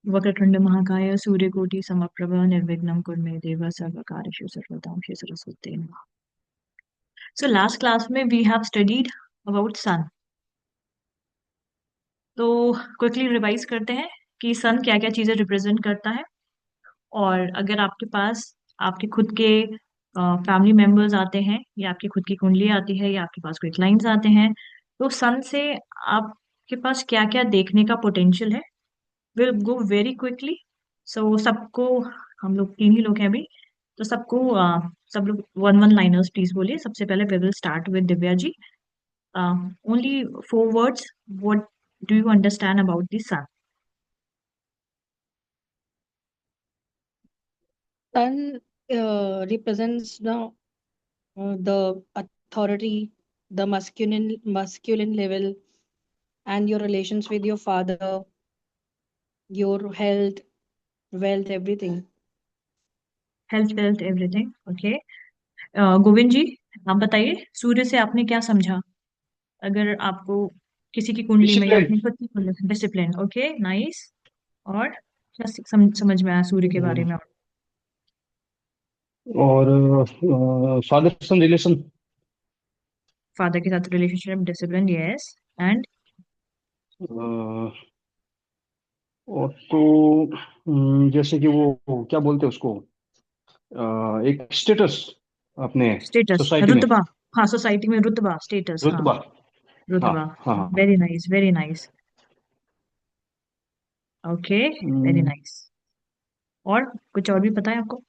वक्रतुंड महाकाय सूर्यकोटि समप्रभ निर्विघ्नं कुरु मे देव सर्वकार्येषु सर्वदा श्री सरस्वती नमः। So last class में we have studied about sun. तो क्विकली रिवाइज करते हैं कि सन क्या क्या चीजें रिप्रेजेंट करता है। और अगर आपके पास आपके खुद के फैमिली मेंबर्स आते हैं या आपकी खुद की कुंडली आती है या आपके पास कोई क्लाइंट्स आते हैं, तो सन से आपके पास क्या क्या देखने का पोटेंशियल है, विल गो वेरी क्विकली। सो सबको, हम लोग तीन ही लोग हैं अभी, तो सबको सब लोग वन वन लाइनर्स प्लीज बोलिए। सबसे पहले we will start with Divya ji. Only 4 words, what do you understand about the sun? Sun represents the authority, the masculine level, and your relations with your father, your health, wealth, everything. Health wealth everything, okay. Govind ji, आप बताइए सूर्य से आपने क्या समझा? अगर आपको किसी की कुंडली में या डिसिप्लिन। अपनी खुद की कुंडली, डिसिप्लिन, ओके नाइस। और क्या समझ में आया सूर्य के बारे में? और फादर सन रिलेशन। फादर के साथ रिलेशनशिप, डिसिप्लिन, यस। एंड और तो जैसे कि वो क्या बोलते हैं उसको, एक स्टेटस अपने स्टेटस, सोसाइटी में। रुतबा। हाँ, सोसाइटी में रुतबा, स्टेटस, हाँ। रुतबा। हाँ रुतबा। हाँ हाँ। Very nice, very nice, okay, very hmm, nice. और कुछ और भी पता है आपको?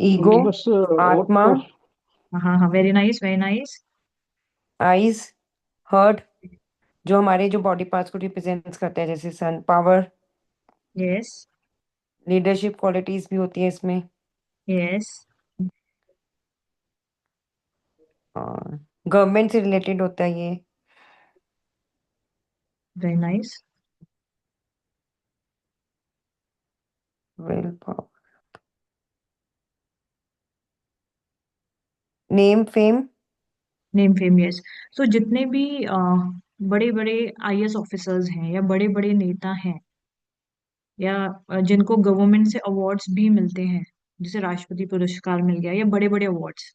ईगो, बस और आत्मा, तो हाँ हाँ, very nice, very nice. Eyes, heart, जो हमारे जो बॉडी पार्ट्स को रिप्रेजेंट करते हैं, जैसे सन, पावर, यस, लीडरशिप क्वालिटीज भी होती है इसमें। यस, और गवर्नमेंट से रिलेटेड होता है ये। Very nice. Will power, name, fame. Name fame, yes. So जितने भी बड़े बड़े आईएएस ऑफिसर्स हैं या बड़े बड़े नेता हैं, या जिनको गवर्नमेंट से अवार्ड्स भी मिलते हैं, जैसे राष्ट्रपति पुरस्कार मिल गया या बड़े बड़े अवार्ड्स,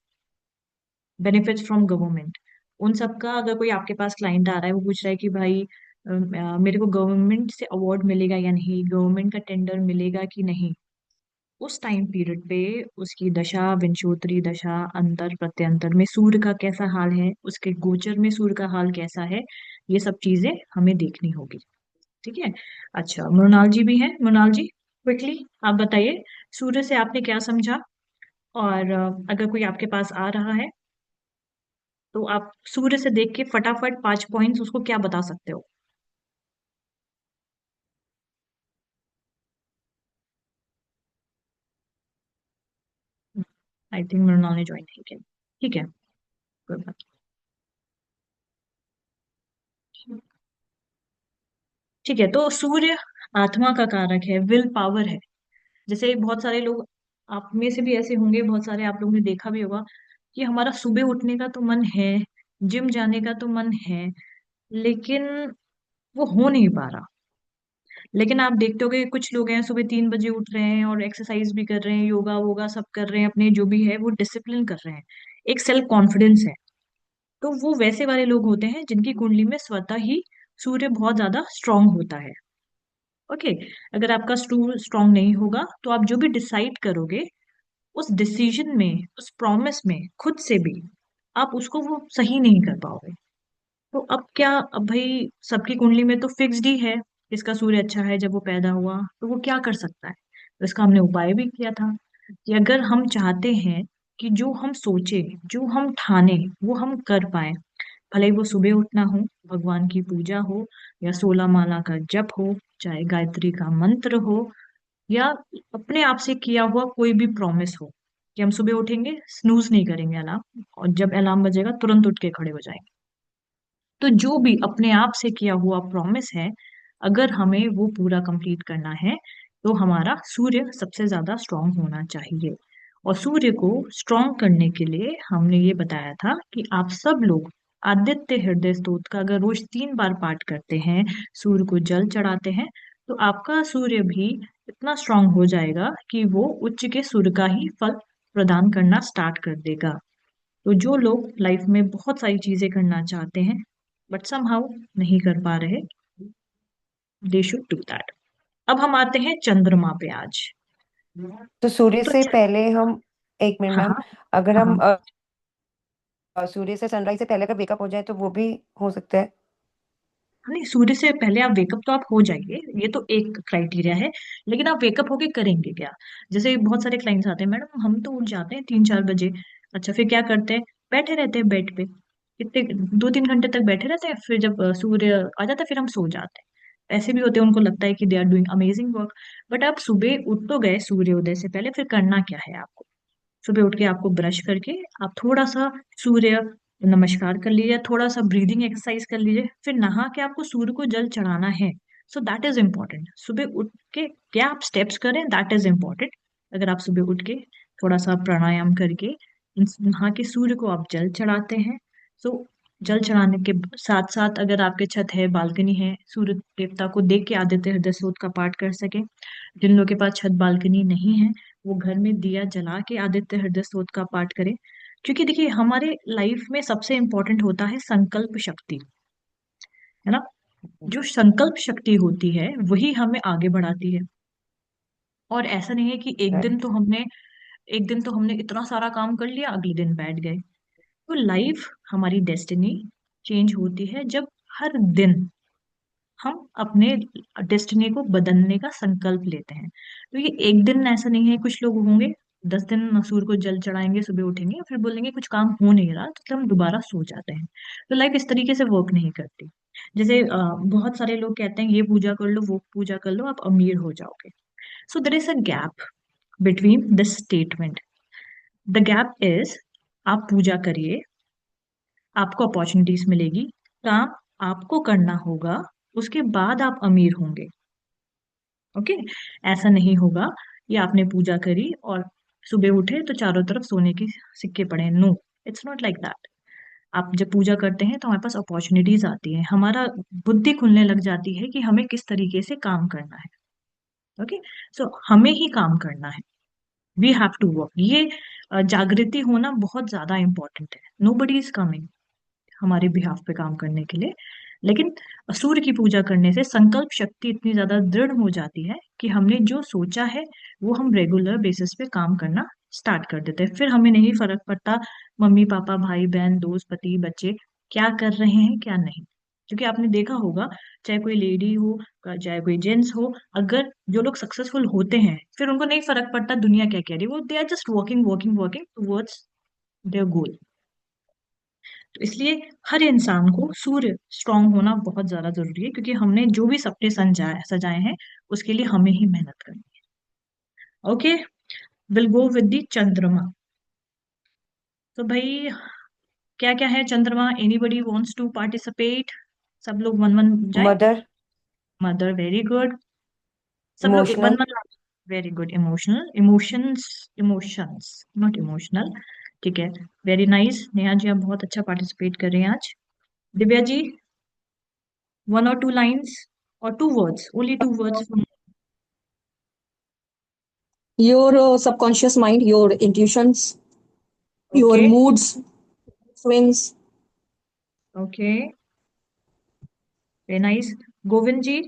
बेनिफिट्स फ्रॉम गवर्नमेंट, उन सब का अगर कोई आपके पास क्लाइंट आ रहा है, वो पूछ रहा है कि भाई मेरे को गवर्नमेंट से अवार्ड मिलेगा या नहीं, गवर्नमेंट का टेंडर मिलेगा कि नहीं, उस टाइम पीरियड पे उसकी दशा, विंशोतरी दशा, अंतर प्रत्यंतर में सूर्य का कैसा हाल है, उसके गोचर में सूर्य का हाल कैसा है, ये सब चीजें हमें देखनी होगी। ठीक है। अच्छा, मृणाल जी भी हैं। मृणाल जी, क्विकली आप बताइए सूर्य से आपने क्या समझा। और अगर कोई आपके पास आ रहा है, तो आप सूर्य से देख के फटाफट 5 पॉइंट्स उसको क्या बता सकते हो? आई थिंक मृणाल ने ज्वाइन नहीं किया। ठीक है, कोई बात नहीं। ठीक है, तो सूर्य आत्मा का कारक है, विल पावर है। जैसे बहुत सारे लोग, आप में से भी ऐसे होंगे, बहुत सारे आप लोगों ने देखा भी होगा कि हमारा सुबह उठने का तो मन है, जिम जाने का तो मन है, लेकिन वो हो नहीं पा रहा। लेकिन आप देखते होगे कुछ लोग हैं सुबह 3 बजे उठ रहे हैं और एक्सरसाइज भी कर रहे हैं, योगा वोगा सब कर रहे हैं, अपने जो भी है वो डिसिप्लिन कर रहे हैं, एक सेल्फ कॉन्फिडेंस है। तो वो वैसे वाले लोग होते हैं जिनकी कुंडली में स्वतः ही सूर्य बहुत ज्यादा स्ट्रांग होता है। ओके। अगर आपका स्ट्रांग नहीं होगा, तो आप जो भी डिसाइड करोगे उस डिसीजन में, उस प्रॉमिस में खुद से भी, आप उसको वो सही नहीं कर पाओगे। तो अब क्या, अब भाई सबकी कुंडली में तो फिक्स्ड ही है इसका सूर्य अच्छा है, जब वो पैदा हुआ तो वो क्या कर सकता है। तो इसका हमने उपाय भी किया था कि अगर हम चाहते हैं कि जो हम सोचे, जो हम ठाने, वो हम कर पाए, भले ही वो सुबह उठना हो, भगवान की पूजा हो, या 16 माला का जप हो, चाहे गायत्री का मंत्र हो, या अपने आप से किया हुआ कोई भी प्रॉमिस हो कि हम सुबह उठेंगे, स्नूज नहीं करेंगे अलार्म, और जब अलार्म बजेगा तुरंत उठ के खड़े हो जाएंगे। तो जो भी अपने आप से किया हुआ प्रॉमिस है, अगर हमें वो पूरा कंप्लीट करना है, तो हमारा सूर्य सबसे ज्यादा स्ट्रांग होना चाहिए। और सूर्य को स्ट्रॉन्ग करने के लिए हमने ये बताया था कि आप सब लोग आदित्य हृदय स्तोत्र का अगर रोज 3 बार पाठ करते हैं, सूर्य को जल चढ़ाते हैं, तो आपका सूर्य भी इतना स्ट्रांग हो जाएगा कि वो उच्च के सूर्य का ही फल प्रदान करना स्टार्ट कर देगा। तो जो लोग लाइफ में बहुत सारी चीजें करना चाहते हैं बट समहाउ नहीं कर पा रहे, दे शुड डू दैट। अब हम आते हैं चंद्रमा पे आज। तो सूर्य तो से पहले हम, एक मिनट हाँ मैम, हाँ अगर हाँ हम हाँ। सूर्य से सनराइज से पहले अगर वेकअप हो जाए तो वो भी हो सकता है। नहीं, सूर्य से पहले आप वेकअप तो आप हो जाइए, ये तो एक क्राइटेरिया है, लेकिन आप वेकअप होके करेंगे क्या? जैसे बहुत सारे क्लाइंट्स आते हैं, मैडम हम तो उठ जाते हैं 3-4 बजे। अच्छा, फिर क्या करते हैं? बैठे रहते हैं बेड पे, कितने 2-3 घंटे तक बैठे रहते हैं, फिर जब सूर्य आ जाता है फिर हम सो जाते हैं। ऐसे भी होते हैं, उनको लगता है कि they are doing amazing work, but आप सुबह उठ तो गए सूर्योदय से पहले, फिर करना क्या है आपको? सुबह उठ के आपको ब्रश करके आप थोड़ा सा सूर्य नमस्कार कर लीजिए, थोड़ा सा ब्रीदिंग एक्सरसाइज कर लीजिए, फिर नहा के आपको सूर्य को जल चढ़ाना है। So that is important. सुबह उठ के क्या आप स्टेप्स करें, दैट इज इम्पोर्टेंट। अगर आप सुबह उठ के थोड़ा सा प्राणायाम करके नहा के सूर्य को आप जल चढ़ाते हैं, सो जल चढ़ाने के साथ साथ अगर आपके छत है, बालकनी है, सूर्य देवता को देख के आदित्य हृदय स्तोत्र का पाठ कर सके। जिन लोगों के पास छत बालकनी नहीं है, वो घर में दिया जला के आदित्य हृदय स्तोत्र का पाठ करें। क्योंकि देखिए, हमारे लाइफ में सबसे इंपॉर्टेंट होता है संकल्प शक्ति, है ना? जो संकल्प शक्ति होती है वही हमें आगे बढ़ाती है। और ऐसा नहीं है कि राइट। एक दिन तो हमने इतना सारा काम कर लिया, अगले दिन बैठ गए। तो लाइफ, हमारी डेस्टिनी चेंज होती है जब हर दिन हम अपने डेस्टिनी को बदलने का संकल्प लेते हैं। तो ये एक दिन ऐसा नहीं है, कुछ लोग होंगे 10 दिन सूर्य को जल चढ़ाएंगे, सुबह उठेंगे फिर बोलेंगे कुछ काम हो नहीं रहा, तो हम दोबारा सो जाते हैं। तो लाइफ इस तरीके से वर्क नहीं करती। जैसे बहुत सारे लोग कहते हैं ये पूजा कर लो, वो पूजा कर लो, आप अमीर हो जाओगे। So there is a gap between this statement. The gap is, आप पूजा करिए, आपको अपॉर्चुनिटीज मिलेगी, काम आपको करना होगा, उसके बाद आप अमीर होंगे। ओके? ऐसा नहीं होगा कि आपने पूजा करी और सुबह उठे तो चारों तरफ सोने के सिक्के पड़े। No, it's not like that. आप जब पूजा करते हैं तो हमारे पास अपॉर्चुनिटीज आती है, हमारा बुद्धि खुलने लग जाती है कि हमें किस तरीके से काम करना है। ओके? सो हमें ही काम करना है, वी हैव टू वर्क। ये जागृति होना बहुत ज्यादा इंपॉर्टेंट है। नो बडी इज कमिंग हमारे बिहाफ पे काम करने के लिए। लेकिन सूर्य की पूजा करने से संकल्प शक्ति इतनी ज्यादा दृढ़ हो जाती है कि हमने जो सोचा है वो हम रेगुलर बेसिस पे काम करना स्टार्ट कर देते हैं। फिर हमें नहीं फर्क पड़ता मम्मी पापा भाई बहन दोस्त पति बच्चे क्या कर रहे हैं क्या नहीं। क्योंकि आपने देखा होगा, चाहे कोई लेडी हो चाहे कोई जेंट्स हो, अगर जो लोग सक्सेसफुल होते हैं फिर उनको नहीं फर्क पड़ता दुनिया क्या कह रही है, वो they are just working working working towards their goal. तो इसलिए हर इंसान को सूर्य स्ट्रांग होना बहुत ज्यादा जरूरी है, क्योंकि हमने जो भी सपने सजाए हैं उसके लिए हमें ही मेहनत करनी है। Okay, will go with the चंद्रमा। तो भाई, क्या क्या है चंद्रमा? Anybody wants to participate? सब लोग वन वन जाए। मदर। Mother, very good. सब लोग one emotional. One. Very good. Emotional, emotions, emotions not emotional. ठीक है, वेरी नाइस। नेहा जी, आप बहुत अच्छा पार्टिसिपेट कर रहे हैं आज। Divya ji, 1 or 2 lines or 2 words, only 2 words from. Your subconscious mind, your intuitions, your Okay, moods, swings. okay, very nice. Govind जी,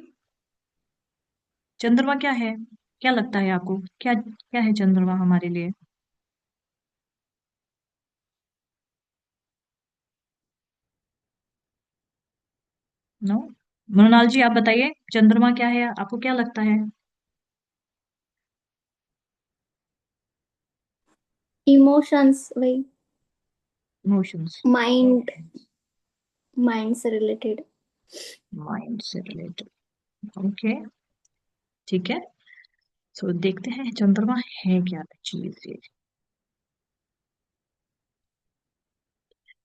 चंद्रमा क्या है? क्या लगता है आपको? क्या क्या है चंद्रमा हमारे लिए? नो? मृणाल जी, आप बताइए चंद्रमा क्या है, आपको क्या लगता है? इमोशंस, वही इमोशंस। माइंड माइंड से रिलेटेड। माइंड से रिलेटेड। ओके, ठीक है। सो देखते हैं चंद्रमा है क्या चीज ये।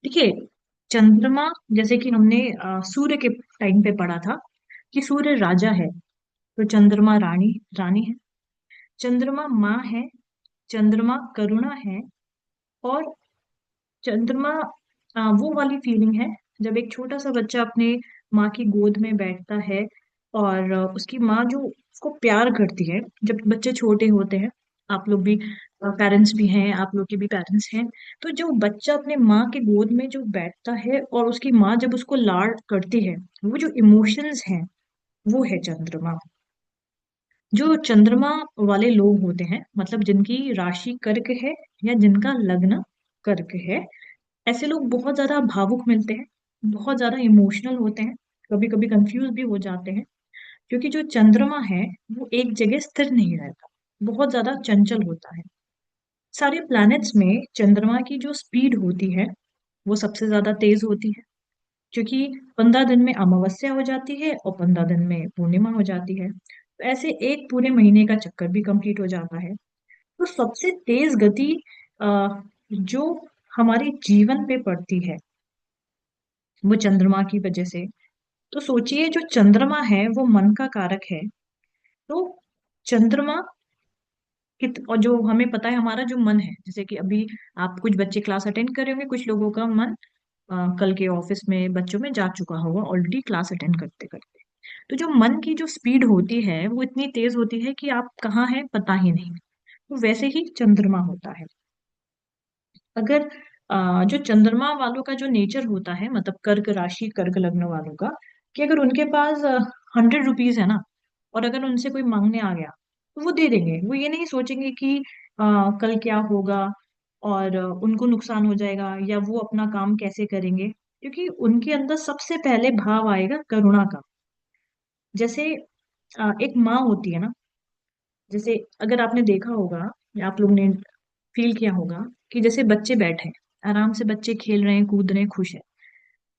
देखिए, चंद्रमा, जैसे कि हमने सूर्य के टाइम पे पढ़ा था कि सूर्य राजा है, तो चंद्रमा रानी रानी है। चंद्रमा माँ है, चंद्रमा करुणा है। और चंद्रमा वो वाली फीलिंग है जब एक छोटा सा बच्चा अपने माँ की गोद में बैठता है, और उसकी माँ जो उसको प्यार करती है। जब बच्चे छोटे होते हैं, आप लोग भी पेरेंट्स भी हैं, आप लोग के भी पेरेंट्स हैं, तो जो बच्चा अपने माँ के गोद में जो बैठता है और उसकी माँ जब उसको लाड करती है, वो जो इमोशंस हैं, वो है चंद्रमा। जो चंद्रमा वाले लोग होते हैं, मतलब जिनकी राशि कर्क है या जिनका लग्न कर्क है, ऐसे लोग बहुत ज्यादा भावुक मिलते हैं, बहुत ज्यादा इमोशनल होते हैं, कभी कभी कंफ्यूज भी हो जाते हैं। क्योंकि जो चंद्रमा है वो एक जगह स्थिर नहीं रहता, बहुत ज्यादा चंचल होता है। सारे प्लैनेट्स में चंद्रमा की जो स्पीड होती है वो सबसे ज्यादा तेज होती है, क्योंकि 15 दिन में अमावस्या हो जाती है और 15 दिन में पूर्णिमा हो जाती है, तो ऐसे एक पूरे महीने का चक्कर भी कंप्लीट हो जाता है। तो सबसे तेज गति जो हमारे जीवन पे पड़ती है वो चंद्रमा की वजह से। तो सोचिए, जो चंद्रमा है वो मन का कारक है। तो चंद्रमा और जो हमें पता है हमारा जो मन है, जैसे कि अभी आप कुछ बच्चे क्लास अटेंड कर रहे होंगे, कुछ लोगों का मन कल के ऑफिस में बच्चों में जा चुका होगा ऑलरेडी क्लास अटेंड करते करते। तो जो मन की जो स्पीड होती है वो इतनी तेज होती है कि आप कहाँ हैं पता ही नहीं। तो वैसे ही चंद्रमा होता है। अगर जो चंद्रमा वालों का जो नेचर होता है, मतलब कर्क राशि कर्क लग्न वालों का, कि अगर उनके पास 100 रुपीज है ना, और अगर उनसे कोई मांगने आ गया तो वो दे देंगे। वो ये नहीं सोचेंगे कि कल क्या होगा और उनको नुकसान हो जाएगा या वो अपना काम कैसे करेंगे, क्योंकि उनके अंदर सबसे पहले भाव आएगा करुणा का। जैसे एक माँ होती है ना, जैसे अगर आपने देखा होगा या आप लोग ने फील किया होगा कि जैसे बच्चे बैठे हैं, आराम से बच्चे खेल रहे हैं, कूद रहे हैं, खुश है,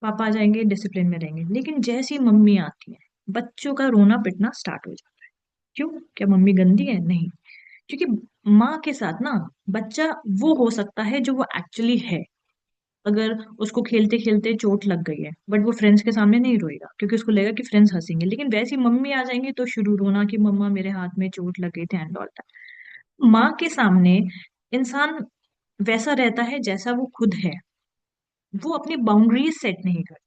पापा आ जाएंगे, डिसिप्लिन में रहेंगे, लेकिन जैसी मम्मी आती है बच्चों का रोना पिटना स्टार्ट हो जाता है। क्यों? क्या मम्मी गंदी है? नहीं, क्योंकि माँ के साथ ना बच्चा वो हो सकता है जो वो एक्चुअली है। अगर उसको खेलते खेलते चोट लग गई है, बट वो फ्रेंड्स के सामने नहीं रोएगा क्योंकि उसको लगेगा कि फ्रेंड्स हंसेंगे, लेकिन वैसी मम्मी आ जाएंगी तो शुरू रोना कि मम्मा मेरे हाथ में चोट लग गई थी एंड ऑल। माँ के सामने इंसान वैसा रहता है जैसा वो खुद है, वो अपनी बाउंड्रीज सेट नहीं करता।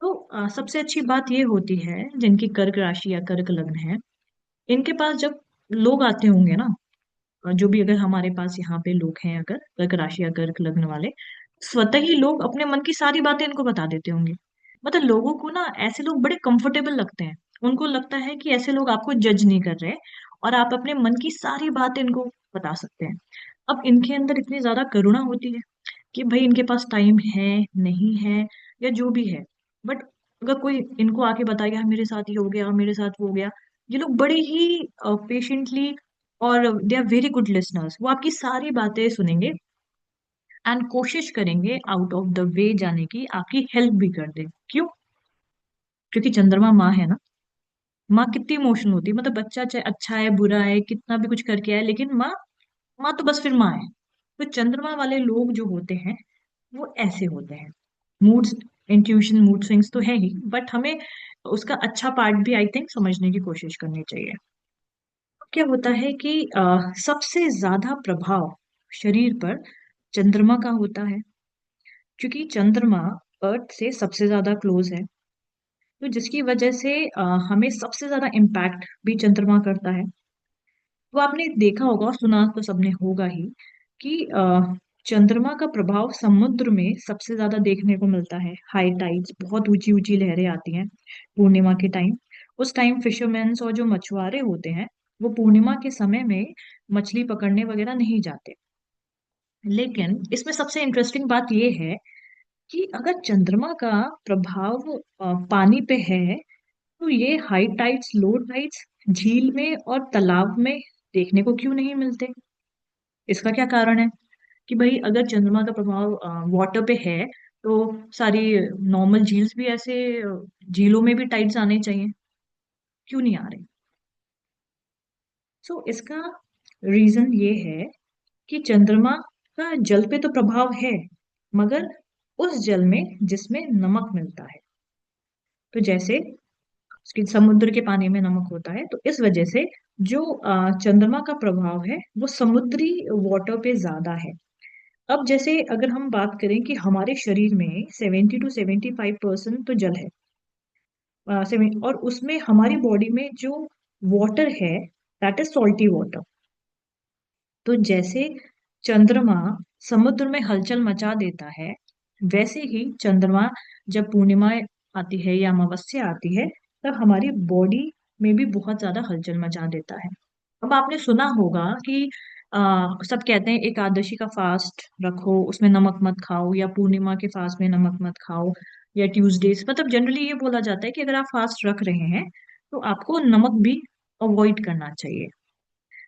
तो सबसे अच्छी बात ये होती है जिनकी कर्क राशि या कर्क लग्न है, इनके पास जब लोग आते होंगे ना, जो भी अगर हमारे पास यहाँ पे लोग हैं अगर कर्क राशि या कर्क लग्न वाले, स्वतः ही लोग अपने मन की सारी बातें इनको बता देते होंगे। मतलब लोगों को ना ऐसे लोग बड़े कंफर्टेबल लगते हैं। उनको लगता है कि ऐसे लोग आपको जज नहीं कर रहे और आप अपने मन की सारी बात इनको बता सकते हैं। अब इनके अंदर इतनी ज्यादा करुणा होती है कि भाई इनके पास टाइम है नहीं है या जो भी है, बट अगर कोई इनको आके बताएगा मेरे साथ ये हो गया मेरे साथ वो हो गया, ये लोग बड़े ही पेशेंटली, और they are very good listeners, वो आपकी सारी बातें सुनेंगे एंड कोशिश करेंगे आउट ऑफ द वे जाने की, आपकी हेल्प भी कर दे। क्यों? क्योंकि चंद्रमा माँ है ना। माँ कितनी इमोशनल होती है, मतलब बच्चा चाहे अच्छा है बुरा है कितना भी कुछ करके आए, लेकिन माँ, माँ तो बस फिर माँ है। तो चंद्रमा वाले लोग जो होते हैं वो ऐसे होते हैं। मूड्स, इंट्यूशन, मूड स्विंग्स तो है ही, बट हमें उसका अच्छा पार्ट भी आई थिंक समझने की कोशिश करनी चाहिए। क्या होता है कि सबसे ज्यादा प्रभाव शरीर पर चंद्रमा का होता है, क्योंकि चंद्रमा अर्थ से सबसे ज्यादा क्लोज है। तो जिसकी वजह से हमें सबसे ज्यादा इम्पैक्ट भी चंद्रमा करता है। तो आपने देखा होगा, सुना तो सबने होगा ही, कि चंद्रमा का प्रभाव समुद्र में सबसे ज्यादा देखने को मिलता है। हाई टाइड्स, बहुत ऊंची ऊंची लहरें आती हैं पूर्णिमा के टाइम। उस टाइम फिशरमैन्स और जो मछुआरे होते हैं वो पूर्णिमा के समय में मछली पकड़ने वगैरह नहीं जाते। लेकिन इसमें सबसे इंटरेस्टिंग बात ये है कि अगर चंद्रमा का प्रभाव पानी पे है, तो ये हाई टाइड्स लो टाइड्स झील में और तालाब में देखने को क्यों नहीं मिलते? इसका क्या कारण है? कि भाई अगर चंद्रमा का प्रभाव वाटर पे है तो सारी नॉर्मल झील्स भी ऐसे झीलों में भी टाइड्स आने चाहिए, क्यों नहीं आ रहे? सो इसका रीजन ये है कि चंद्रमा का जल पे तो प्रभाव है, मगर उस जल में जिसमें नमक मिलता है। तो जैसे उसकी समुद्र के पानी में नमक होता है, तो इस वजह से जो चंद्रमा का प्रभाव है वो समुद्री वाटर पे ज्यादा है। अब जैसे अगर हम बात करें कि हमारे शरीर में 70 to 75% तो जल है, और उसमें हमारी बॉडी में जो वाटर है दैट इज सॉल्टी वाटर। तो जैसे चंद्रमा समुद्र में हलचल मचा देता है, वैसे ही चंद्रमा जब पूर्णिमा आती है या अमावस्या आती है, तब हमारी बॉडी में भी बहुत ज्यादा हलचल मचा देता है। अब आपने सुना होगा कि सब कहते हैं एकादशी का फास्ट रखो, उसमें नमक मत खाओ, या पूर्णिमा के फास्ट में नमक मत खाओ, या ट्यूसडेज, मतलब जनरली ये बोला जाता है कि अगर आप फास्ट रख रहे हैं तो आपको नमक भी अवॉइड करना चाहिए।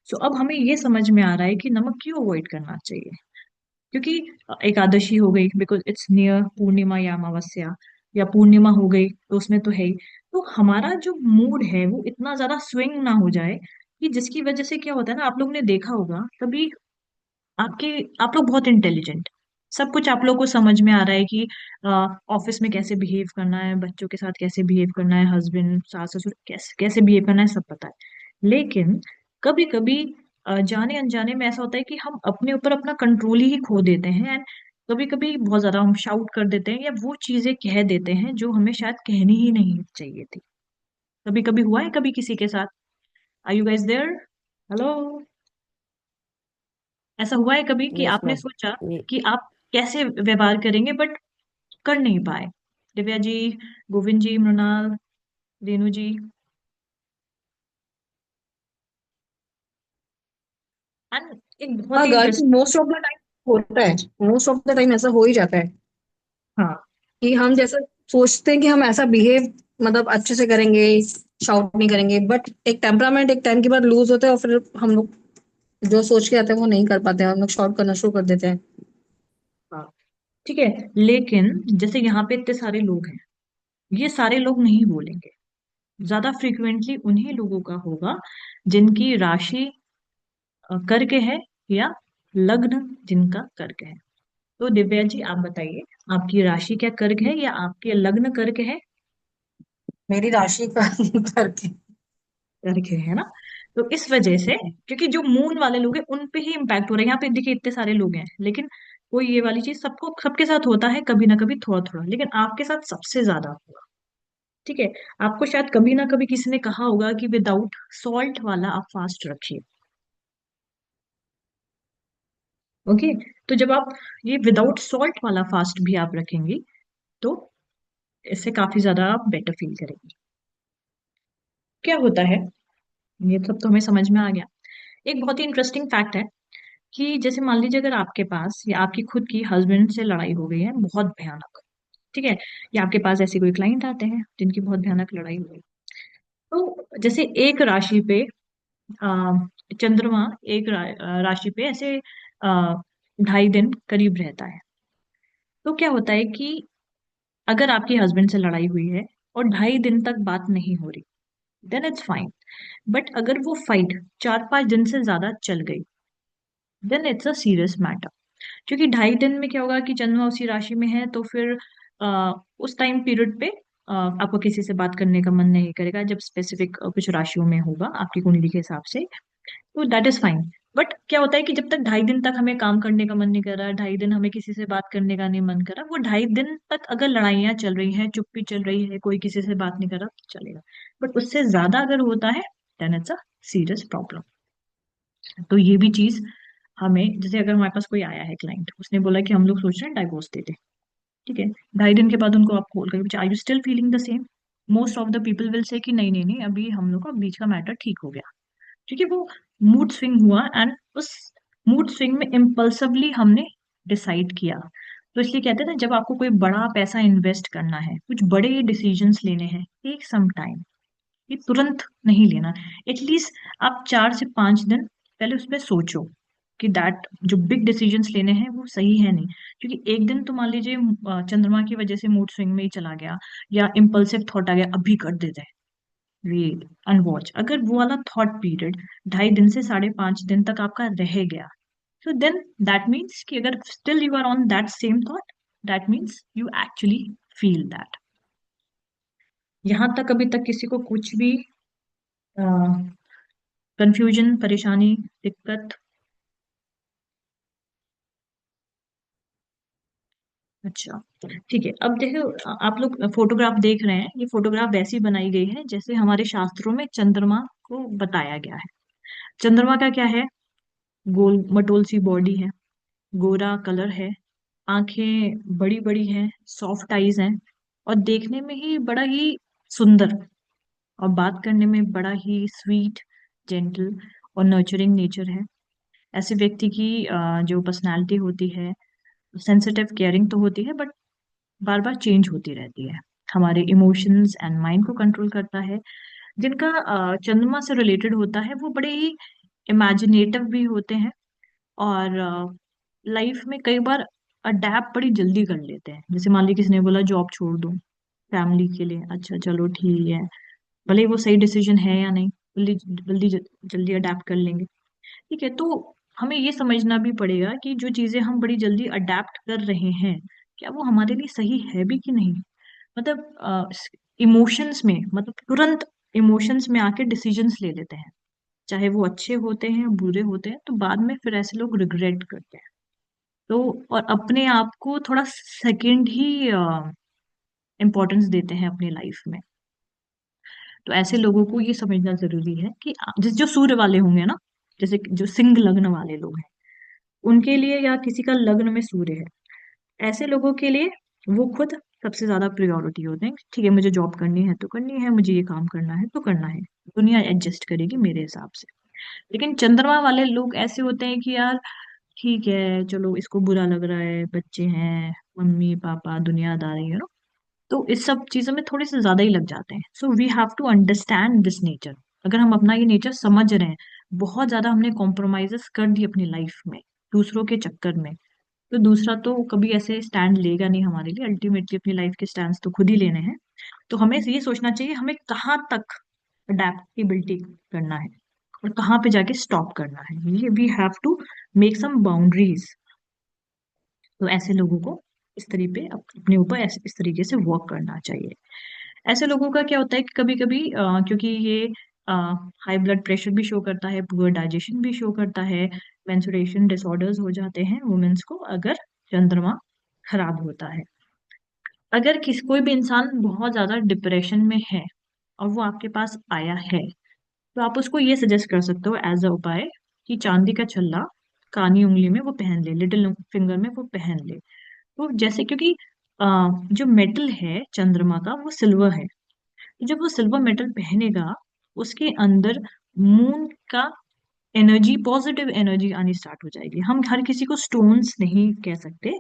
सो अब हमें ये समझ में आ रहा है कि नमक क्यों अवॉइड करना चाहिए, क्योंकि एकादशी हो गई बिकॉज इट्स नियर पूर्णिमा या अमावस्या, या पूर्णिमा हो गई तो उसमें तो है ही। तो हमारा जो मूड है वो इतना ज्यादा स्विंग ना हो जाए कि जिसकी वजह से क्या होता है ना, आप लोग ने देखा होगा कभी, आपके आप लोग बहुत इंटेलिजेंट, सब कुछ आप लोग को समझ में आ रहा है कि ऑफिस में कैसे बिहेव करना है, बच्चों के साथ कैसे बिहेव करना है, हस्बैंड सास ससुर कैसे कैसे बिहेव करना है, सब पता है। लेकिन कभी कभी जाने अनजाने में ऐसा होता है कि हम अपने ऊपर अपना कंट्रोल ही खो देते हैं, एंड कभी कभी बहुत ज्यादा हम शाउट कर देते हैं या वो चीजें कह देते हैं जो हमें शायद कहनी ही नहीं चाहिए थी। कभी कभी हुआ है कभी किसी के साथ? Are you guys there? Hello? ऐसा हुआ है कभी कि यस आपने मैम। सोचा ये कि आप कैसे व्यवहार करेंगे बट कर नहीं पाए? दिव्या जी, गोविंद जी, मृणाल, रेणु जी, एंड एक बहुत हाँ ही girls interest. Most of the time होता है, मोस्ट ऑफ द टाइम ऐसा हो ही जाता है हाँ, कि हम जैसा सोचते हैं कि हम ऐसा बिहेव मतलब अच्छे से करेंगे, शाउट नहीं करेंगे, बट एक टेम्परामेंट एक टाइम के बाद लूज होता है और फिर हम लोग जो सोच के आते हैं वो नहीं कर पाते हैं, हम लोग शाउट करना शुरू कर देते हैं। हाँ, ठीक है। लेकिन जैसे यहाँ पे इतने सारे लोग हैं, ये सारे लोग नहीं बोलेंगे, ज्यादा फ्रिक्वेंटली उन्हीं लोगों का होगा जिनकी राशि कर्क है, या लग्न जिनका कर्क है। तो दिव्या जी आप बताइए, आपकी राशि क्या कर्क है या आपके लग्न कर्क है? मेरी राशि का करके रखे है ना। तो इस वजह से, क्योंकि जो मून वाले लोग हैं उन पे ही इम्पैक्ट हो रहा है। यहाँ पे देखिए इतने सारे लोग हैं, लेकिन कोई ये वाली चीज सबको सबके साथ होता है कभी ना कभी, थोड़ा थोड़ा, लेकिन आपके साथ सबसे ज्यादा होगा। ठीक है। आपको शायद कभी ना कभी किसी ने कहा होगा कि विदाउट सॉल्ट वाला आप फास्ट रखिए। ओके। तो जब आप ये विदाउट सॉल्ट वाला फास्ट भी आप रखेंगी तो इससे काफी ज्यादा आप बेटर फील करेंगे। क्या होता है, ये सब तो हमें समझ में आ गया। एक बहुत ही इंटरेस्टिंग फैक्ट है कि जैसे मान लीजिए अगर आपके पास या आपकी खुद की हस्बैंड से लड़ाई हो गई है बहुत भयानक, ठीक है, या आपके पास ऐसे कोई क्लाइंट आते हैं जिनकी बहुत भयानक लड़ाई हो गई, तो जैसे एक राशि पे आ, चंद्रमा एक राशि पे ऐसे 2.5 दिन करीब रहता है। तो क्या होता है कि अगर आपकी हस्बैंड से लड़ाई हुई है और 2.5 दिन तक बात नहीं हो रही, देन इट्स फाइन। बट अगर वो फाइट 4-5 दिन से ज्यादा चल गई, then it's a serious matter. क्योंकि 2.5 दिन में क्या होगा कि चंद्रमा उसी राशि में है, तो फिर उस टाइम पीरियड पे आपको किसी से बात करने का मन नहीं करेगा, जब स्पेसिफिक कुछ राशियों में होगा आपकी कुंडली के हिसाब से, तो दैट इज फाइन। बट क्या होता है कि जब तक 2.5 दिन तक हमें काम करने का मन नहीं कर रहा, 2.5 दिन हमें किसी से बात करने का नहीं मन कर रहा, वो 2.5 दिन तक अगर लड़ाइयाँ चल रही हैं, चुप्पी चल रही है, कोई किसी से बात नहीं कर रहा, तो चलेगा। बट उससे ज्यादा अगर होता है, then it's a serious problem. तो ये भी चीज हमें, जैसे अगर हमारे पास कोई आया है क्लाइंट, उसने बोला कि हम लोग सोच रहे हैं डाइवोर्स दे दे, ठीक है, 2.5 दिन के बाद उनको आप कॉल करके, are you still feeling the same? Most of the people will say कि नहीं नहीं नहीं, अभी हम लोग का बीच का मैटर ठीक हो गया, क्योंकि वो मूड स्विंग हुआ, एंड उस मूड स्विंग में इम्पल्सिवली हमने डिसाइड किया। तो इसलिए कहते हैं ना, जब आपको कोई बड़ा पैसा इन्वेस्ट करना है, कुछ बड़े डिसीजंस लेने हैं, टेक सम टाइम, ये तुरंत नहीं लेना। एटलीस्ट आप 4 से 5 दिन पहले उस पर सोचो कि दैट जो बिग डिसीजंस लेने हैं वो सही है नहीं। क्योंकि एक दिन तो मान लीजिए चंद्रमा की वजह से मूड स्विंग में ही चला गया, या इम्पल्सिव थॉट आ गया अभी कर देते हैं, वेट एंड वॉच, अगर वो वाला थॉट पीरियड 2.5 दिन से 5.5 दिन तक आपका रह गया, so then that means कि अगर still you are on that same thought, that means you actually feel that। यहाँ तक अभी तक किसी को कुछ भी कंफ्यूजन, परेशानी, दिक्कत? अच्छा, ठीक है। अब देखो, आप लोग फोटोग्राफ देख रहे हैं, ये फोटोग्राफ वैसी बनाई गई है जैसे हमारे शास्त्रों में चंद्रमा को बताया गया है। चंद्रमा का क्या है? गोल मटोल सी बॉडी है, गोरा कलर है, आंखें बड़ी बड़ी हैं, सॉफ्ट आईज हैं, और देखने में ही बड़ा ही सुंदर, और बात करने में बड़ा ही स्वीट, जेंटल और नर्चरिंग नेचर है। ऐसे व्यक्ति की जो पर्सनालिटी होती है, सेंसिटिव, केयरिंग तो होती है, बट बार बार चेंज होती रहती है। हमारे इमोशंस एंड माइंड को कंट्रोल करता है। जिनका चंद्रमा से रिलेटेड होता है वो बड़े ही इमेजिनेटिव भी होते हैं, और लाइफ में कई बार अडेप्ट बड़ी जल्दी कर लेते हैं। जैसे मान ली किसी ने बोला जॉब छोड़ दो फैमिली के लिए, अच्छा चलो ठीक है, भले ही वो सही डिसीजन है या नहीं, जल्दी जल्दी जल्दी अडेप्ट कर लेंगे। ठीक है, तो हमें ये समझना भी पड़ेगा कि जो चीजें हम बड़ी जल्दी अडेप्ट कर रहे हैं, क्या वो हमारे लिए सही है भी कि नहीं। मतलब इमोशंस में, मतलब तुरंत इमोशंस में आके डिसीजंस ले लेते हैं, चाहे वो अच्छे होते हैं बुरे होते हैं, तो बाद में फिर ऐसे लोग रिग्रेट करते हैं। तो और अपने आप को थोड़ा सेकंड ही इम्पोर्टेंस देते हैं अपनी लाइफ में। तो ऐसे लोगों को ये समझना जरूरी है कि जिस जो सूर्य वाले होंगे ना, जैसे जो सिंह लग्न वाले लोग हैं, उनके लिए, या किसी का लग्न में सूर्य है, ऐसे लोगों के लिए वो खुद सबसे ज्यादा प्रायोरिटी होते हैं। ठीक है, मुझे जॉब करनी है तो करनी है, मुझे ये काम करना है तो करना है, दुनिया एडजस्ट करेगी मेरे हिसाब से। लेकिन चंद्रमा वाले लोग ऐसे होते हैं कि यार ठीक है, चलो इसको बुरा लग रहा है, बच्चे हैं, मम्मी पापा, दुनियादारी, तो इस सब चीजों में थोड़े से ज्यादा ही लग जाते हैं। So we have to understand this nature. अगर हम अपना ये नेचर समझ रहे हैं, बहुत ज्यादा हमने कॉम्प्रोमाइजेस कर दी अपनी लाइफ में दूसरों के चक्कर में, तो दूसरा तो कभी ऐसे स्टैंड लेगा नहीं हमारे लिए। अल्टीमेटली अपनी लाइफ के स्टैंड तो खुद ही लेने हैं। तो हमें ये सोचना चाहिए हमें कहाँ तक अडेप्टेबिलिटी करना है और कहाँ पे जाके स्टॉप करना है। ये we have to make some boundaries. तो ऐसे लोगों को इस तरीके पे अपने ऊपर इस तरीके से वर्क करना चाहिए। ऐसे लोगों का क्या होता है कि कभी कभी क्योंकि ये हाई ब्लड प्रेशर भी शो करता है, पुअर डाइजेशन भी शो करता है, मेंस्ट्रुएशन डिसऑर्डर्स हो जाते हैं वुमेन्स को अगर चंद्रमा खराब होता है। अगर कोई भी इंसान बहुत ज्यादा डिप्रेशन में है और वो आपके पास आया है, तो आप उसको ये सजेस्ट कर सकते हो एज अ उपाय कि चांदी का छल्ला कानी उंगली में वो पहन ले, लिटिल फिंगर में वो पहन ले। तो जैसे क्योंकि जो मेटल है चंद्रमा का वो सिल्वर है, तो जब वो सिल्वर मेटल पहनेगा उसके अंदर मून का एनर्जी, पॉजिटिव एनर्जी आनी स्टार्ट हो जाएगी। हम हर किसी को स्टोन्स नहीं कह सकते,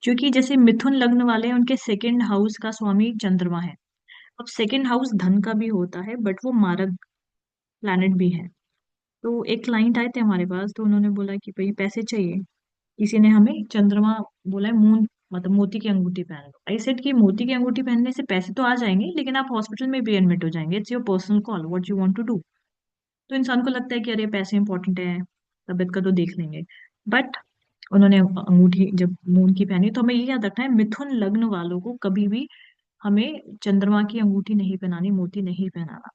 क्योंकि जैसे मिथुन लग्न वाले हैं उनके सेकंड हाउस का स्वामी चंद्रमा है। अब सेकंड हाउस धन का भी होता है, बट वो मारक प्लैनेट भी है। तो एक क्लाइंट आए थे हमारे पास, तो उन्होंने बोला कि भाई पैसे चाहिए, किसी ने हमें चंद्रमा बोला है, मून मतलब मोती की अंगूठी पहन लो। आई सेड कि मोती की अंगूठी पहनने से पैसे तो आ जाएंगे, लेकिन आप हॉस्पिटल में भी एडमिट हो जाएंगे। It's your personal call, what you want to do. तो इंसान को लगता है कि अरे पैसे इंपॉर्टेंट है, तबीयत का तो देख लेंगे। बट उन्होंने अंगूठी जब मून की पहनी, तो हमें ये याद रखना है मिथुन लग्न वालों को कभी भी हमें चंद्रमा की अंगूठी नहीं पहनानी, मोती नहीं पहनाना।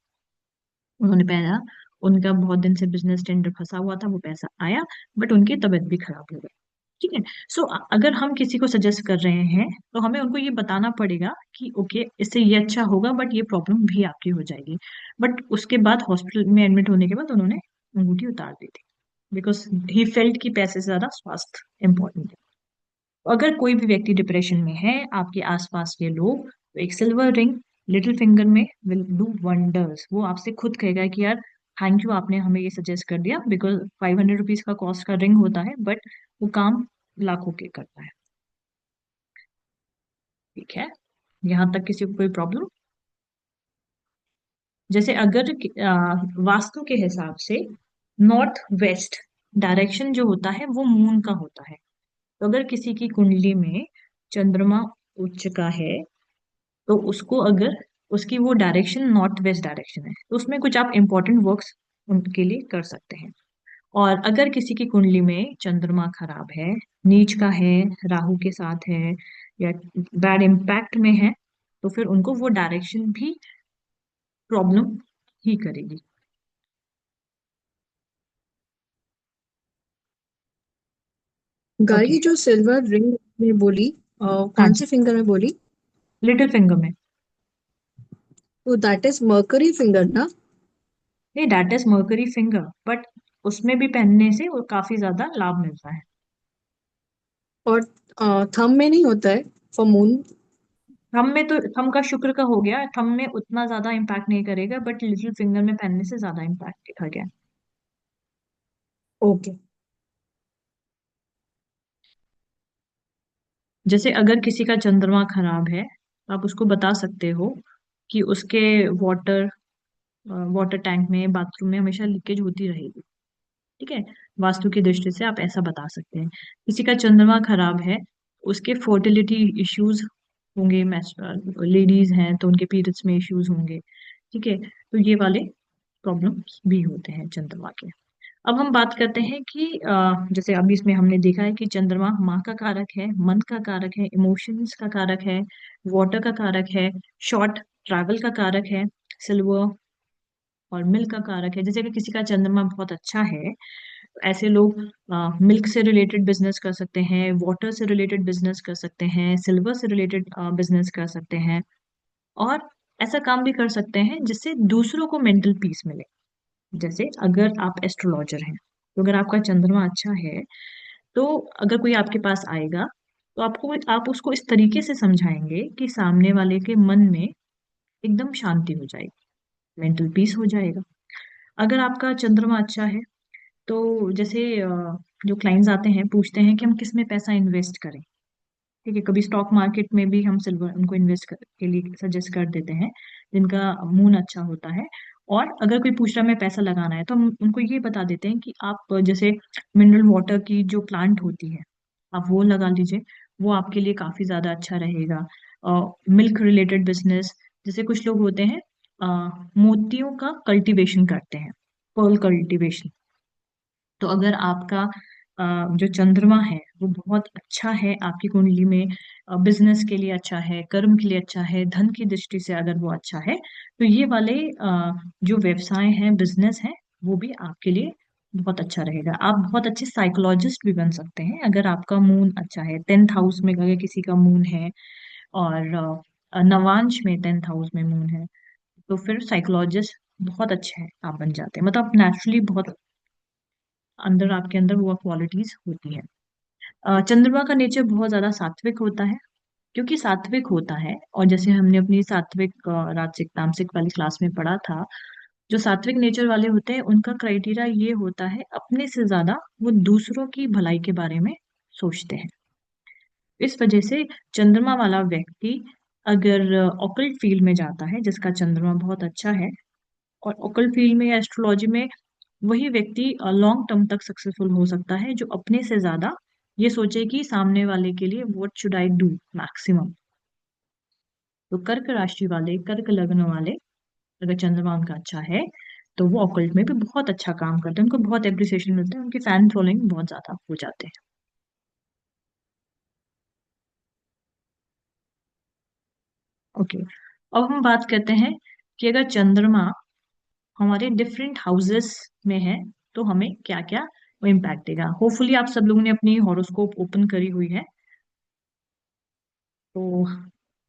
उन्होंने पहना, उनका बहुत दिन से बिजनेस टेंडर फंसा हुआ था, वो पैसा आया, बट उनकी तबीयत भी खराब हो गई। ठीक है। सो अगर हम किसी को सजेस्ट कर रहे हैं तो हमें उनको ये बताना पड़ेगा कि ओके इससे ये अच्छा होगा, बट ये प्रॉब्लम भी आपकी हो जाएगी। बट उसके बाद हॉस्पिटल में एडमिट होने के बाद उन्होंने अंगूठी उतार दी थी, बिकॉज ही फेल्ट कि पैसे से ज्यादा स्वास्थ्य इंपॉर्टेंट है। अगर कोई भी व्यक्ति डिप्रेशन में है, आपके आसपास के लोग, तो एक सिल्वर रिंग लिटिल फिंगर में विल डू वंडर्स। वो आपसे खुद कहेगा कि यार थैंक यू, आपने हमें ये सजेस्ट कर दिया, बिकॉज 500 रुपीज का कॉस्ट का रिंग होता है, बट वो काम लाखों के करता है। ठीक है, यहाँ तक किसी को कोई प्रॉब्लम? जैसे अगर वास्तु के हिसाब से नॉर्थ वेस्ट डायरेक्शन जो होता है वो मून का होता है। तो अगर किसी की कुंडली में चंद्रमा उच्च का है, तो उसको अगर उसकी वो डायरेक्शन नॉर्थ वेस्ट डायरेक्शन है, तो उसमें कुछ आप इंपॉर्टेंट वर्क्स उनके लिए कर सकते हैं। और अगर किसी की कुंडली में चंद्रमा खराब है, नीच का है, राहु के साथ है, या बैड इम्पैक्ट में है, तो फिर उनको वो डायरेक्शन भी प्रॉब्लम ही करेगी। गार्गी ओके। जो सिल्वर रिंग में बोली, हाँ कौन जी, से फिंगर में बोली? लिटिल फिंगर में। तो दैट इज मर्करी फिंगर ना? नहीं, that is mercury finger, but उसमें भी पहनने से वो काफी ज्यादा लाभ मिलता है। और थंब में नहीं होता है फॉर मून? थंब में तो थंब का शुक्र का हो गया, थंब में उतना ज्यादा इम्पैक्ट नहीं करेगा, बट लिटिल फिंगर में पहनने से ज्यादा इम्पैक्ट देखा गया। ओके। जैसे अगर किसी का चंद्रमा खराब है, आप उसको बता सकते हो कि उसके वाटर वाटर टैंक में, बाथरूम में हमेशा लीकेज होती रहेगी। ठीक है, वास्तु की दृष्टि से आप ऐसा बता सकते हैं। किसी का चंद्रमा खराब है, उसके फर्टिलिटी इश्यूज होंगे, लेडीज हैं तो उनके पीरियड्स में इश्यूज होंगे। ठीक है, तो ये वाले प्रॉब्लम्स भी होते हैं चंद्रमा के। अब हम बात करते हैं कि जैसे अभी इसमें हमने देखा है कि चंद्रमा माँ का कारक है, मन का कारक है, इमोशंस का कारक है, वाटर का कारक है, शॉर्ट ट्रैवल का कारक है, सिल्वर और मिल्क का कारक है। जैसे कि किसी का चंद्रमा बहुत अच्छा है, तो ऐसे लोग मिल्क से रिलेटेड बिजनेस कर सकते हैं, वाटर से रिलेटेड बिजनेस कर सकते हैं, सिल्वर से रिलेटेड बिजनेस कर सकते हैं, और ऐसा काम भी कर सकते हैं जिससे दूसरों को मेंटल पीस मिले। जैसे अगर आप एस्ट्रोलॉजर हैं, तो अगर आपका चंद्रमा अच्छा है, तो अगर कोई आपके पास आएगा, तो आपको आप उसको इस तरीके से समझाएंगे कि सामने वाले के मन में एकदम शांति हो जाएगी, मेंटल पीस हो जाएगा। अगर आपका चंद्रमा अच्छा है, तो जैसे जो क्लाइंट्स आते हैं पूछते हैं कि हम किस में पैसा इन्वेस्ट करें। ठीक है, कभी स्टॉक मार्केट में भी हम सिल्वर उनको के लिए सजेस्ट कर देते हैं, जिनका मून अच्छा होता है। और अगर कोई पूछ रहा है मैं पैसा लगाना है, तो हम उनको ये बता देते हैं कि आप जैसे मिनरल वाटर की जो प्लांट होती है, आप वो लगा लीजिए, वो आपके लिए काफी ज्यादा अच्छा रहेगा। मिल्क रिलेटेड बिजनेस, जैसे कुछ लोग होते हैं मोतियों का कल्टीवेशन करते हैं, पर्ल कल्टीवेशन। तो अगर आपका जो चंद्रमा है वो बहुत अच्छा है आपकी कुंडली में, बिजनेस के लिए अच्छा है, कर्म के लिए अच्छा है, धन की दृष्टि से अगर वो अच्छा है, तो ये वाले जो व्यवसाय हैं, बिजनेस है, वो भी आपके लिए बहुत अच्छा रहेगा। आप बहुत अच्छे साइकोलॉजिस्ट भी बन सकते हैं अगर आपका मून अच्छा है। 10th हाउस में अगर किसी का मून है, और नवांश में 10th हाउस में मून है, तो फिर साइकोलॉजिस्ट बहुत अच्छे हैं, आप बन जाते हैं। मतलब आप नेचुरली बहुत अंदर, आपके अंदर वो क्वालिटीज होती है। चंद्रमा का नेचर बहुत ज्यादा सात्विक होता है। क्योंकि सात्विक होता है, और जैसे हमने अपनी सात्विक राजसिक तामसिक वाली क्लास में पढ़ा था, जो सात्विक नेचर वाले होते हैं उनका क्राइटेरिया ये होता है, अपने से ज्यादा वो दूसरों की भलाई के बारे में सोचते हैं। इस वजह से चंद्रमा वाला व्यक्ति अगर ऑकल्ट फील्ड में जाता है, जिसका चंद्रमा बहुत अच्छा है, और ऑकल्ट फील्ड में या एस्ट्रोलॉजी में, वही व्यक्ति लॉन्ग टर्म तक सक्सेसफुल हो सकता है, जो अपने से ज्यादा ये सोचे कि सामने वाले के लिए what should I do maximum. तो कर्क राशि वाले, कर्क लग्न वाले, अगर चंद्रमा उनका अच्छा है, तो वो ऑकल्ट में भी बहुत अच्छा काम करते हैं, उनको बहुत एप्रिसिएशन मिलता है, उनकी फैन फॉलोइंग बहुत ज्यादा हो जाते हैं। ओके, अब हम बात करते हैं कि अगर चंद्रमा हमारे डिफरेंट हाउसेस में है, तो हमें क्या क्या इम्पैक्ट देगा। होपफुली आप सब लोगों ने अपनी हॉरोस्कोप ओपन करी हुई है, तो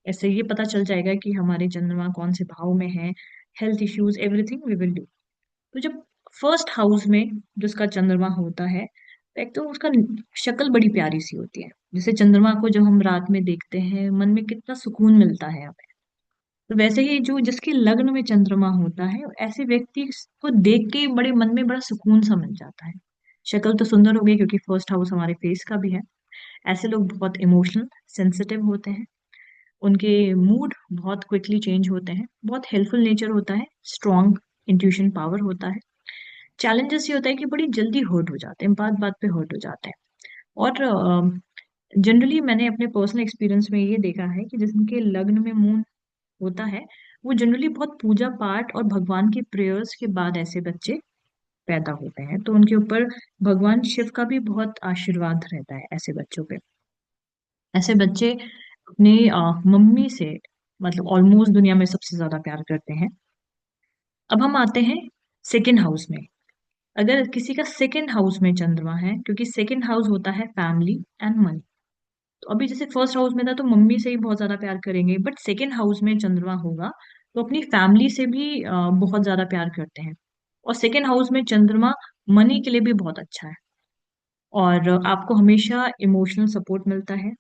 ऐसे ये पता चल जाएगा कि हमारे चंद्रमा कौन से भाव में है, health issues, everything we will do. तो जब फर्स्ट हाउस में जिसका चंद्रमा होता है, एक तो उसका शक्ल बड़ी प्यारी सी होती है। जैसे चंद्रमा को जब हम रात में देखते हैं, मन में कितना सुकून मिलता है हमें। तो वैसे ही जो जिसके लग्न में चंद्रमा होता है, ऐसे व्यक्ति को देख के बड़े मन में बड़ा सुकून सा मिल जाता है। शक्ल तो सुंदर हो गई, क्योंकि फर्स्ट हाउस हमारे फेस का भी है। ऐसे लोग बहुत इमोशनल, सेंसिटिव होते हैं, उनके मूड बहुत क्विकली चेंज होते हैं, बहुत हेल्पफुल नेचर होता है, स्ट्रॉन्ग इंट्यूशन पावर होता है। चैलेंजेस ये होता है कि बड़ी जल्दी हर्ट हो जाते हैं, बात बात पे हर्ट हो जाते हैं। और जनरली मैंने अपने पर्सनल एक्सपीरियंस में ये देखा है कि जिनके लग्न में मून होता है, वो जनरली बहुत पूजा पाठ और भगवान की प्रेयर्स के बाद ऐसे बच्चे पैदा होते हैं, तो उनके ऊपर भगवान शिव का भी बहुत आशीर्वाद रहता है ऐसे बच्चों पे। ऐसे बच्चे अपनी मम्मी से, मतलब ऑलमोस्ट दुनिया में सबसे ज्यादा प्यार करते हैं। अब हम आते हैं सेकेंड हाउस में। अगर किसी का सेकंड हाउस में चंद्रमा है, क्योंकि सेकंड हाउस होता है फैमिली एंड मनी, तो अभी जैसे फर्स्ट हाउस में था तो मम्मी से ही बहुत ज्यादा प्यार करेंगे, बट सेकंड हाउस में चंद्रमा होगा तो अपनी फैमिली से भी बहुत ज्यादा प्यार करते हैं। और सेकंड हाउस में चंद्रमा मनी के लिए भी बहुत अच्छा है, और आपको हमेशा इमोशनल सपोर्ट मिलता है,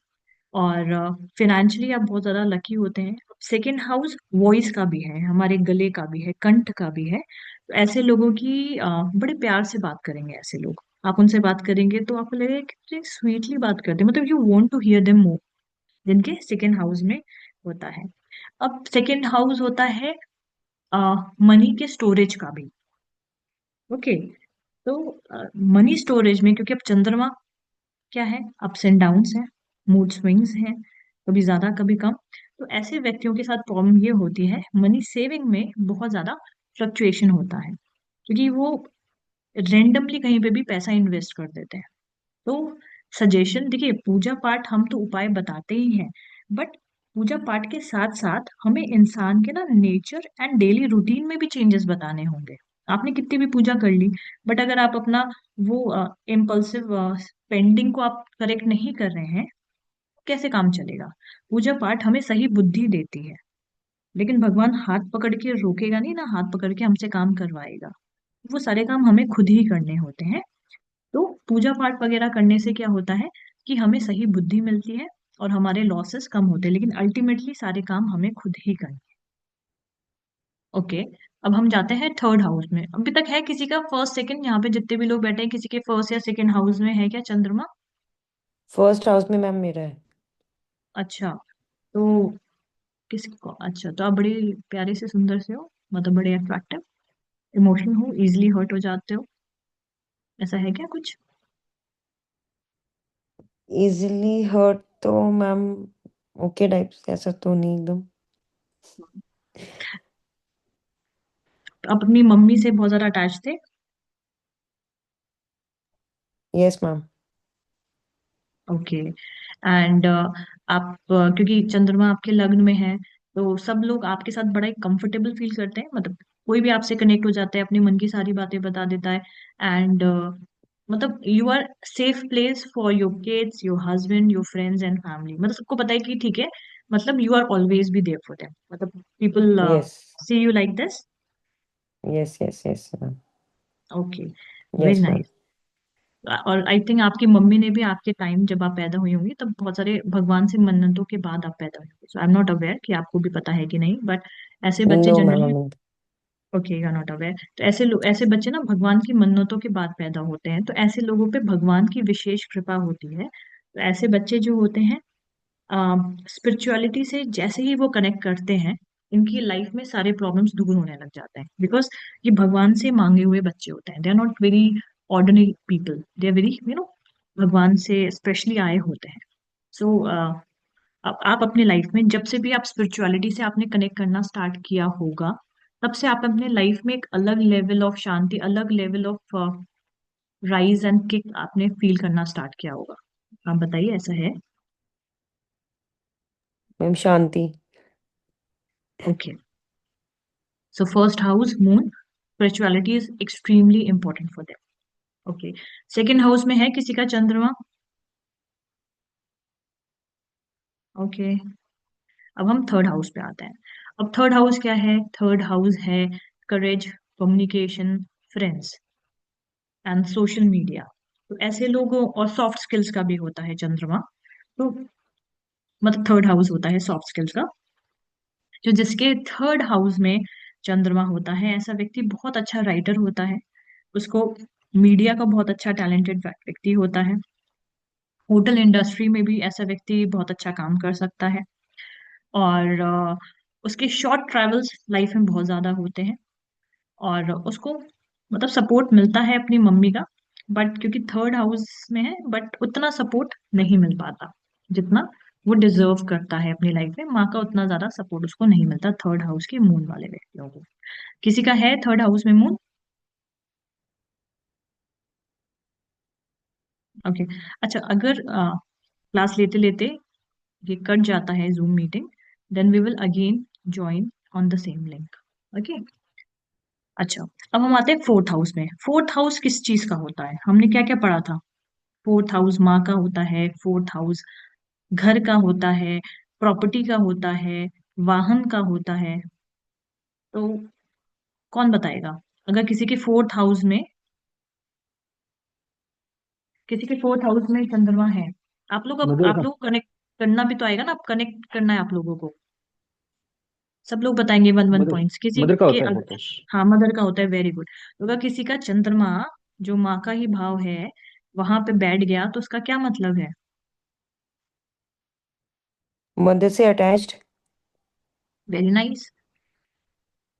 और फिनेंशियली आप बहुत ज्यादा लकी होते हैं। सेकंड हाउस वॉइस का भी है, हमारे गले का भी है, कंठ का भी है। तो ऐसे लोगों की बड़े प्यार से बात करेंगे, ऐसे लोग आप उनसे बात करेंगे तो आपको लगेगा कि स्वीटली बात करते हैं, मतलब you want to hear them more, जिनके सेकंड हाउस में होता है। अब सेकंड हाउस होता है मनी के स्टोरेज का भी। ओके, तो मनी स्टोरेज में, क्योंकि अब चंद्रमा क्या है, अप्स एंड डाउन्स है, मूड स्विंग्स हैं, कभी ज्यादा कभी कम। तो ऐसे व्यक्तियों के साथ प्रॉब्लम ये होती है, मनी सेविंग में बहुत ज्यादा फ्लक्चुएशन होता है, क्योंकि वो रेंडमली कहीं पे भी पैसा इन्वेस्ट कर देते हैं। तो सजेशन देखिए, पूजा पाठ हम तो उपाय बताते ही हैं, बट पूजा पाठ के साथ साथ हमें इंसान के ना नेचर एंड डेली रूटीन में भी चेंजेस बताने होंगे। आपने कितनी भी पूजा कर ली, बट अगर आप अपना वो इम्पल्सिव स्पेंडिंग को आप करेक्ट नहीं कर रहे हैं, कैसे काम चलेगा। पूजा पाठ हमें सही बुद्धि देती है, लेकिन भगवान हाथ पकड़ के रोकेगा नहीं ना, हाथ पकड़ के हमसे काम करवाएगा। वो सारे काम हमें खुद ही करने होते हैं। तो पूजा पाठ वगैरह करने से क्या होता है कि हमें सही बुद्धि मिलती है और हमारे लॉसेस कम होते हैं, लेकिन अल्टीमेटली सारे काम हमें खुद ही करने। ओके, अब हम जाते हैं थर्ड हाउस में। अभी तक है किसी का फर्स्ट सेकंड, यहाँ पे जितने भी लोग बैठे हैं किसी के फर्स्ट या सेकंड हाउस में है क्या चंद्रमा? फर्स्ट हाउस में मैम मेरा है। अच्छा, तो किसको, अच्छा तो आप बड़े प्यारे से सुंदर से हो, मतलब बड़े अट्रैक्टिव, इमोशनल हो, इजिली हर्ट हो जाते हो, ऐसा है क्या कुछ? इजिली हर्ट तो मैम ओके टाइप से, ऐसा तो नहीं एकदम। आप अपनी मम्मी से बहुत ज्यादा अटैच थे? Yes ma'am. ओके, एंड आप क्योंकि चंद्रमा आपके लग्न में है, तो सब लोग आपके साथ बड़ा ही कंफर्टेबल फील करते हैं, मतलब कोई भी आपसे कनेक्ट हो जाता है, अपनी मन की सारी बातें बता देता है, एंड मतलब you are safe place for your kids, your husband, your friends and family, मतलब सबको पता है कि ठीक है, मतलब you are always be there for them, मतलब people yes see you like this. Yes yes yes ma'am. Okay, very yes ma'am. Nice. और आई थिंक आपकी मम्मी ने भी आपके टाइम जब आप पैदा हुई होंगी तब बहुत सारे भगवान से मन्नतों के बाद आप पैदा हुई होंगी, सो आई एम नॉट अवेयर कि आपको भी पता है कि नहीं, बट ऐसे बच्चे no ma'am generally, I okay you are not aware, तो ऐसे लोग, ऐसे बच्चे ना भगवान की मन्नतों के बाद पैदा होते हैं, तो ऐसे लोगों पे भगवान की विशेष कृपा होती है। तो ऐसे बच्चे जो होते हैं, स्पिरिचुअलिटी से जैसे ही वो कनेक्ट करते हैं, इनकी लाइफ में सारे प्रॉब्लम्स दूर होने लग जाते हैं, बिकॉज ये भगवान से मांगे हुए बच्चे होते हैं, they are not very ordinary people, they are very भगवान से स्पेशली आए होते हैं। सो आप अपने लाइफ में जब से भी आप स्पिरिचुअलिटी से आपने कनेक्ट करना स्टार्ट किया होगा, तब से आप अपने लाइफ में एक अलग लेवल ऑफ शांति, अलग level of rise and kick आपने फील करना स्टार्ट किया होगा। आप बताइए, ऐसा है? Ma'am Shanti. Okay, so first house moon, spirituality is extremely important for them. Okay, second house में है किसी का चंद्रमा? ओके, अब हम थर्ड हाउस पे आते हैं। अब थर्ड हाउस क्या है? थर्ड हाउस है courage, communication, friends and social media. तो ऐसे लोगों, और सॉफ्ट स्किल्स का भी होता है चंद्रमा, तो मतलब थर्ड हाउस होता है सॉफ्ट स्किल्स का। जो जिसके थर्ड हाउस में चंद्रमा होता है, ऐसा व्यक्ति बहुत अच्छा राइटर होता है, उसको मीडिया का बहुत अच्छा टैलेंटेड व्यक्ति होता है, होटल इंडस्ट्री में भी ऐसा व्यक्ति बहुत अच्छा काम कर सकता है, और उसके शॉर्ट ट्रैवल्स लाइफ में बहुत ज्यादा होते हैं, और उसको मतलब सपोर्ट मिलता है अपनी मम्मी का, बट क्योंकि थर्ड हाउस में है, बट उतना सपोर्ट नहीं मिल पाता जितना वो डिजर्व करता है अपनी लाइफ में, माँ का उतना ज्यादा सपोर्ट उसको नहीं मिलता थर्ड हाउस के मून वाले व्यक्तियों को। किसी का है थर्ड हाउस में मून? ओके, अच्छा अगर क्लास लेते लेते ये कट जाता है zoom meeting, then we will again join on the same link. Okay, अच्छा, अब हम आते हैं फोर्थ हाउस में। फोर्थ हाउस किस चीज का होता है, हमने क्या क्या पढ़ा था? फोर्थ हाउस माँ का होता है, फोर्थ हाउस घर का होता है, प्रॉपर्टी का होता है, वाहन का होता है। तो कौन बताएगा? अगर किसी के फोर्थ हाउस में चंद्रमा है, मदर आप का लोग कनेक्ट करना भी तो आएगा ना, आप कनेक्ट करना है आप लोगों को। सब लोग बताएंगे वन वन मदर पॉइंट्स किसी मदर का के होता है फोटोस। हाँ, मदर का होता है, वेरी गुड। तो अगर किसी का चंद्रमा जो माँ का ही भाव है वहां पे बैठ गया तो उसका क्या मतलब है? मदर से अटैच्ड। वेरी नाइस,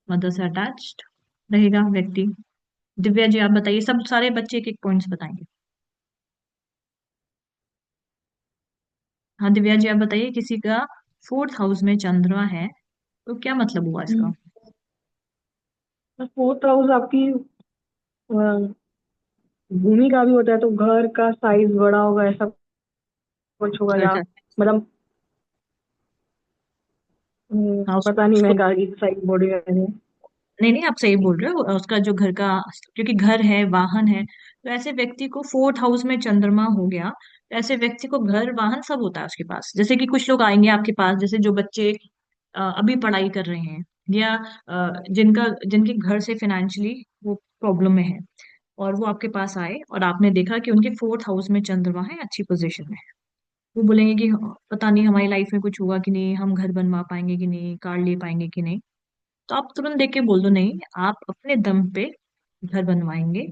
मदर से अटैच्ड रहेगा व्यक्ति। दिव्या जी आप बताइए, सब सारे बच्चे एक एक पॉइंट्स बताएंगे। हाँ दिव्या जी आप बताइए, किसी का फोर्थ हाउस में चंद्रमा है तो क्या मतलब हुआ इसका? फोर्थ हाउस आपकी भूमि का भी होता है, तो घर का साइज बड़ा होगा, ऐसा कुछ होगा, घर या का, मतलब हाँ पता नहीं, उसको, मैं गाड़ी की साइज बॉडी में। नहीं नहीं आप सही बोल रहे हो, उसका जो घर का, क्योंकि घर है वाहन है, तो ऐसे व्यक्ति को फोर्थ हाउस में चंद्रमा हो गया तो ऐसे व्यक्ति को घर वाहन सब होता है उसके पास। जैसे कि कुछ लोग आएंगे आपके पास, जैसे जो बच्चे अभी पढ़ाई कर रहे हैं, या जिनके घर से फाइनेंशियली वो प्रॉब्लम में है, और वो आपके पास आए और आपने देखा कि उनके फोर्थ हाउस में चंद्रमा है, अच्छी पोजीशन में है, वो बोलेंगे कि "हाँ, पता नहीं हमारी लाइफ में कुछ होगा कि नहीं, हम घर बनवा पाएंगे कि नहीं, कार ले पाएंगे कि नहीं"। तो आप तुरंत देख के बोल दो, नहीं आप अपने दम पे घर बनवाएंगे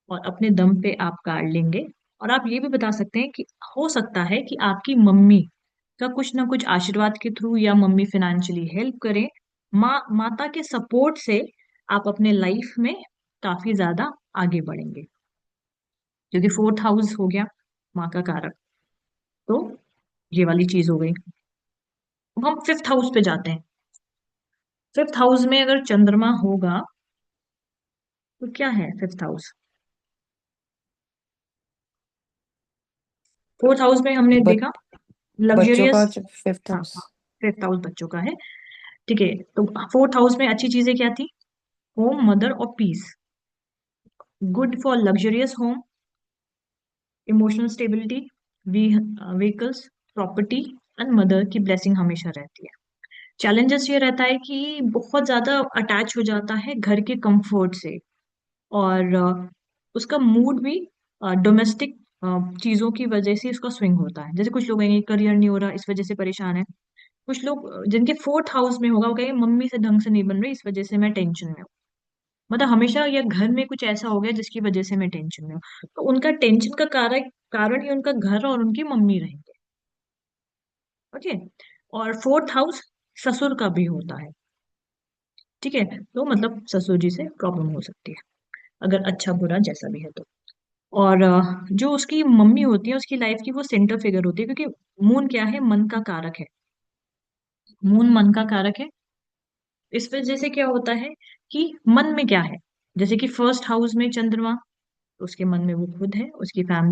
और अपने दम पे आप कार लेंगे। और आप ये भी बता सकते हैं कि हो सकता है कि आपकी मम्मी का कुछ ना कुछ आशीर्वाद के थ्रू, या मम्मी फाइनेंशियली हेल्प करे, माता के सपोर्ट से आप अपने लाइफ में काफी ज्यादा आगे बढ़ेंगे, क्योंकि फोर्थ हाउस हो गया माँ का कारक। तो ये वाली चीज हो गई। अब हम फिफ्थ हाउस पे जाते हैं। फिफ्थ हाउस में अगर चंद्रमा होगा तो क्या है फिफ्थ हाउस? फोर्थ हाउस में हमने बच, देखा बच्चों का लग्जरियस। फिफ्थ हाँ हाउस। हाँ, फिफ्थ हाउस बच्चों का है। ठीक है, तो फोर्थ हाउस में अच्छी चीजें क्या थी? होम, मदर और peace, good for luxurious home, emotional stability, vehicles, property and mother की ब्लेसिंग हमेशा रहती है। चैलेंजेस ये रहता है कि बहुत ज्यादा अटैच हो जाता है घर के कंफर्ट से, और उसका मूड भी डोमेस्टिक चीजों की वजह से उसका स्विंग होता है। जैसे कुछ लोग कहेंगे करियर नहीं हो रहा इस वजह से परेशान है, कुछ लोग जिनके फोर्थ हाउस में होगा वो कहेंगे मम्मी से ढंग से नहीं बन रही इस वजह से मैं टेंशन में हूँ। मतलब हमेशा या घर में कुछ ऐसा हो गया जिसकी वजह से मैं टेंशन में हूँ, तो उनका टेंशन का कारण ही उनका घर और उनकी मम्मी रहेंगे। ओके, और फोर्थ हाउस ससुर का भी होता है। ठीक है, तो मतलब ससुर जी से प्रॉब्लम हो सकती है, अगर अच्छा बुरा जैसा भी है तो। और जो उसकी मम्मी होती है उसकी लाइफ की वो सेंटर फिगर होती है, क्योंकि मून क्या है, मन का कारक है। मून मन का कारक है। इस वजह से क्या होता है कि मन में क्या है, जैसे कि फर्स्ट हाउस में चंद्रमा, तो उसके मन में वो खुद है, उसकी फैमिली